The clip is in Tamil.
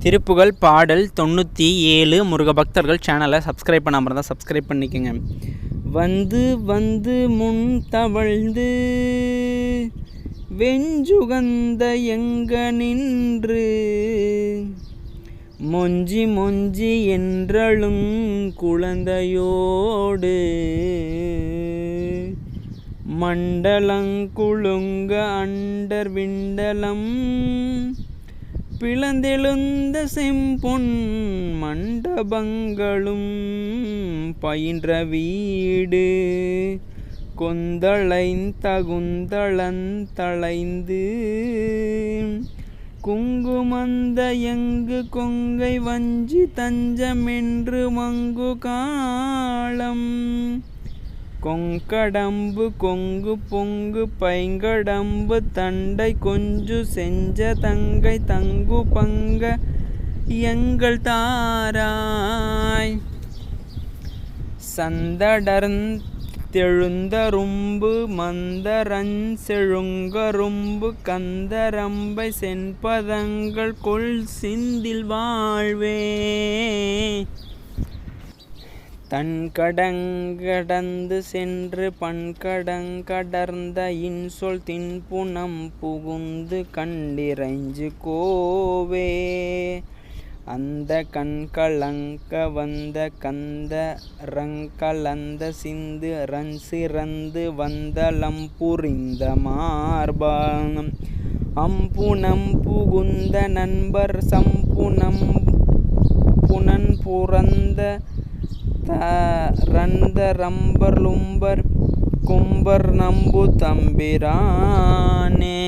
திருப்புகழ் பாடல் 97 முருக பக்தர்கள் சேனலை சப்ஸ்கிரைப் பண்ணாமல் இருந்தால் சப்ஸ்கிரைப் பண்ணிக்கோங்க. வந்து வந்து முன் தவழ்ந்து வெஞ்சுகந்த எங்க நின்று மொஞ்சி மொஞ்சி என்றழும் குழந்தையோடு மண்டலங்குழுங்க அண்டர் விண்டலம் பிளந்தெழுந்த செம்பொன் மண்டபங்களும் பயின்ற வீடு கொந்தளைந்தகுந்தளந்தளைந்து குங்குமந்த எங்கு கொங்கை வஞ்சி தஞ்சமென்று மங்கு காலம் கொங்கடம்பு கொங்கு பொங்கு பைங்கடம்பு தண்டை கொஞ்சு செஞ்ச தங்கை தங்கு பங்க எங்கள் தாராய் சந்தடர்ந்தெழுந்தரும்பு மந்தரஞ் செழுங்கரும்பு கந்தரம்பை சென்பதங்கள் கொள் சிந்தில் வாழ்வே தன்கடங்கடந்து சென்று பன்கடங்கடர்ந்த இன்சொல் தின்புனம் புகுந்து கண்டிரைஞ்சு கோவே அந்த கண்கலங்க வந்த கந்த ரங்கலந்த சிந்து ரன் சிறந்து வந்தலம் புரிந்த மார்பம் அம்புனம் புகுந்த நண்பர் சம்புனம் புனன் புறந்த ரந்த ரம்பர் லும்பர் கும்பர் நம்பு தம்பிரானே.